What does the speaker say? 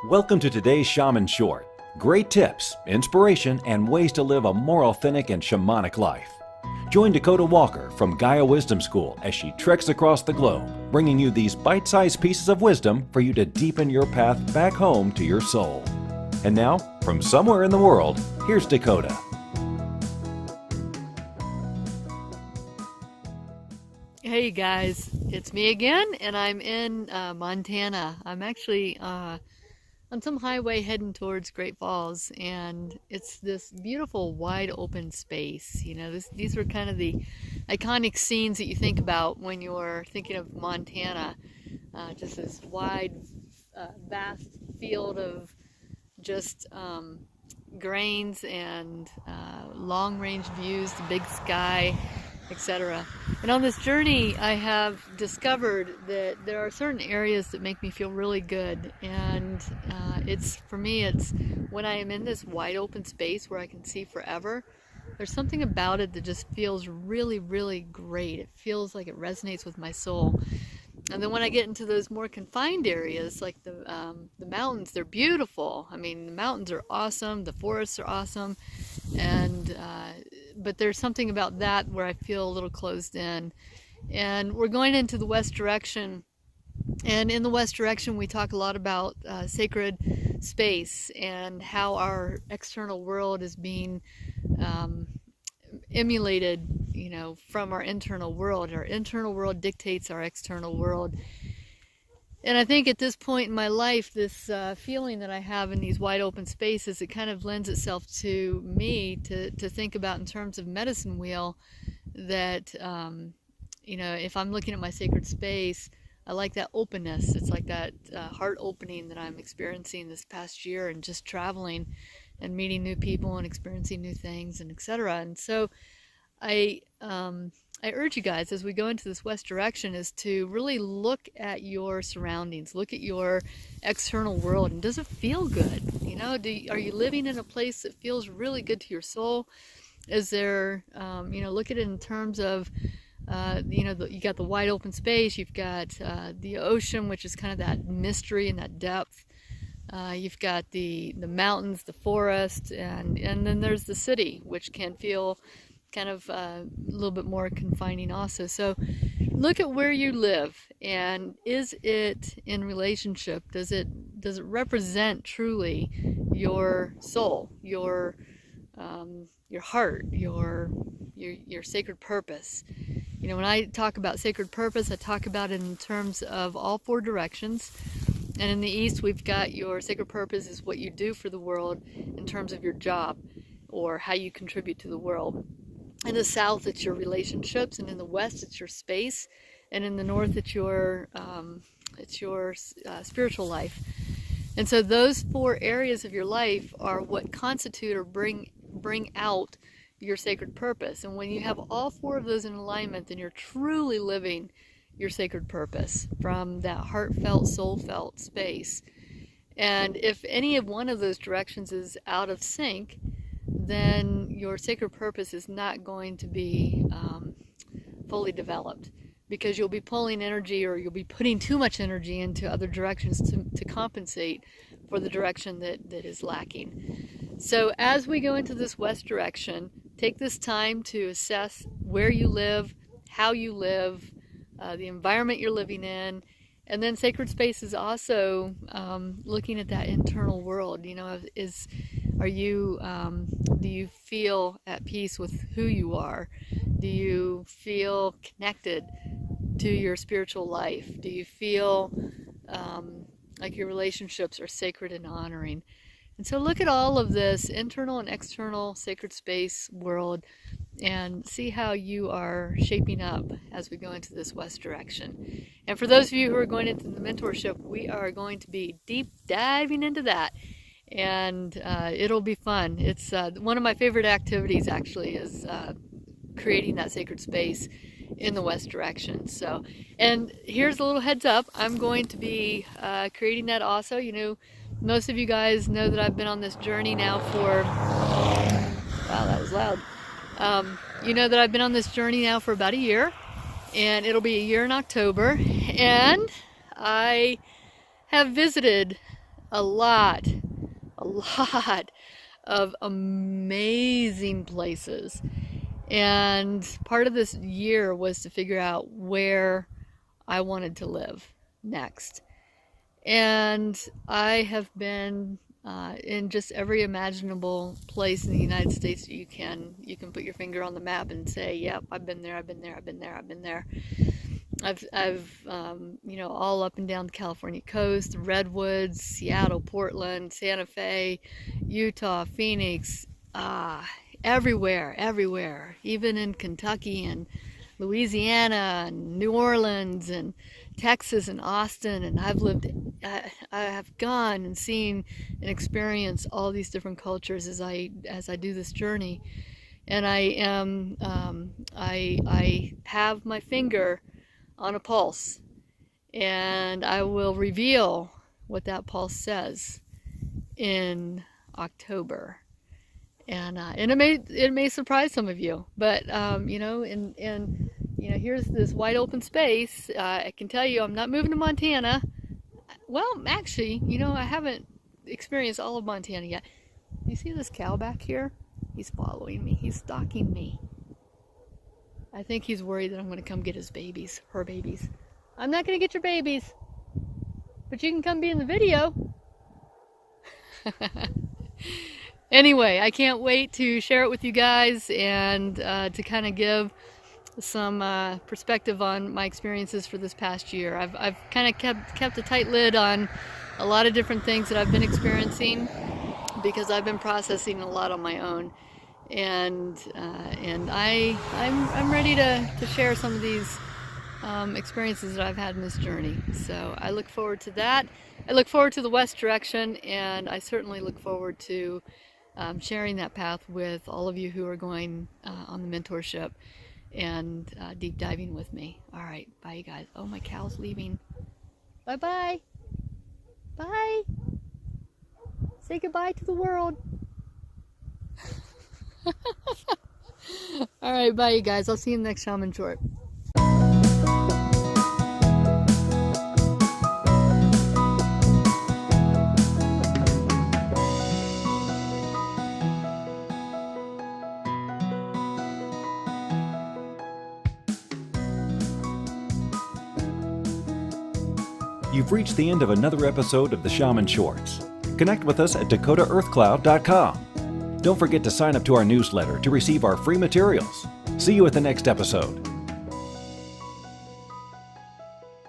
Welcome to today's Shaman Short. Great tips, inspiration, and ways to live a more authentic and shamanic life. Join Dakota Walker from Gaia Wisdom School as she treks across the globe, bringing you these bite-sized pieces of wisdom for you to deepen your path back home to your soul. And now, from somewhere in the world, here's Dakota. Hey guys, it's me again, and I'm in Montana. I'm actually on some highway heading towards Great Falls, and it's this beautiful wide open space. You know, these are kind of the iconic scenes that you think about when you're thinking of Montana. Just this wide, vast field of just grains and long-range views, the big sky, etc. And on this journey, I have discovered that there are certain areas that make me feel really good. And for me, it's when I am in this wide open space where I can see forever. There's something about it that just feels really, really great. It feels like it resonates with my soul. And then when I get into those more confined areas, like the mountains, they're beautiful. I mean, the mountains are awesome, the forests are awesome, and but there's something about that where I feel a little closed in. And we're going into the west direction, and in the west direction we talk a lot about sacred space and how our external world is being emulated, you know, from our internal world. Our internal world dictates our external world. And I think at this point in my life, this feeling that I have in these wide open spaces, it kind of lends itself to me to think about in terms of medicine wheel, that, you know, if I'm looking at my sacred space, I like that openness. It's like that heart opening that I'm experiencing this past year, and just traveling and meeting new people and experiencing new things, and etc. And so I urge you guys, as we go into this west direction, is to really look at your surroundings, look at your external world, and does it feel good? You know, are you living in a place that feels really good to your soul? Is there, you know, look at it in terms of, you know, you got the wide open space, you've got the ocean, which is kind of that mystery and that depth. You've got the mountains, the forest, and then there's the city, which can feel kind of a little bit more confining also. So look at where you live, and is it in relationship? Does it represent truly your soul, your heart, your sacred purpose? You know, when I talk about sacred purpose, I talk about it in terms of all four directions. And in the East, we've got your sacred purpose is what you do for the world in terms of your job or how you contribute to the world. In the South, it's your relationships, and in the West, it's your space, and in the North, it's your spiritual life. And so those four areas of your life are what constitute or bring out your sacred purpose. And when you have all four of those in alignment, then you're truly living your sacred purpose from that heartfelt, soul-felt space. And if any of one of those directions is out of sync, then your sacred purpose is not going to be fully developed, because you'll be pulling energy, or you'll be putting too much energy into other directions to compensate for the direction that is lacking. So as we go into this west direction, take this time to assess where you live, how you live, the environment you're living in. And then sacred space is also looking at that internal world. You know, do you feel at peace with who you are? Do you feel connected to your spiritual life? Do you feel like your relationships are sacred and honoring? And so look at all of this internal and external sacred space world, and see how you are shaping up as we go into this west direction. And for those of you who are going into the mentorship, we are going to be deep diving into that, and it'll be fun. It's one of my favorite activities, actually, is creating that sacred space in the west direction. So, and here's a little heads up, I'm going to be creating that also. You know, most of you guys know that I've been on this journey now for, wow, that was loud. You know that I've been on this journey now for about a year, and it'll be a year in October, and I have visited a lot of amazing places. And part of this year was to figure out where I wanted to live next. And I have been in just every imaginable place in the United States that you can put your finger on the map and say, yep, I've been there, I've been there, I've been there, I've been there. I've all up and down the California coast, the Redwoods, Seattle, Portland, Santa Fe, Utah, Phoenix, everywhere, even in Kentucky and Louisiana and New Orleans and Texas and Austin. And I have gone and seen and experienced all these different cultures as I do this journey. And I have my finger on a pulse, and I will reveal what that pulse says in October. And it may surprise some of you, but here's this wide open space. I can tell you, I'm not moving to Montana. Well, actually, I haven't experienced all of Montana yet. You see this cow back here? He's following me. He's stalking me. I think he's worried that I'm going to come get his babies, her babies. I'm not going to get your babies, but you can come be in the video. Anyway, I can't wait to share it with you guys and to kind of give some perspective on my experiences for this past year. I've kind of kept a tight lid on a lot of different things that I've been experiencing because I've been processing a lot on my own. And I'm ready to share some of these experiences that I've had in this journey. So I look forward to that. I look forward to the West direction, and I certainly look forward to sharing that path with all of you who are going on the mentorship and deep diving with me. All right, bye you guys. Oh, my cow's leaving. Bye-bye. Bye. Say goodbye to the world. All right, bye you guys. I'll see you in the next Shaman Short. You've reached the end of another episode of the Shaman Shorts. Connect with us at dakotaearthcloud.com. Don't forget to sign up to our newsletter to receive our free materials. See you at the next episode.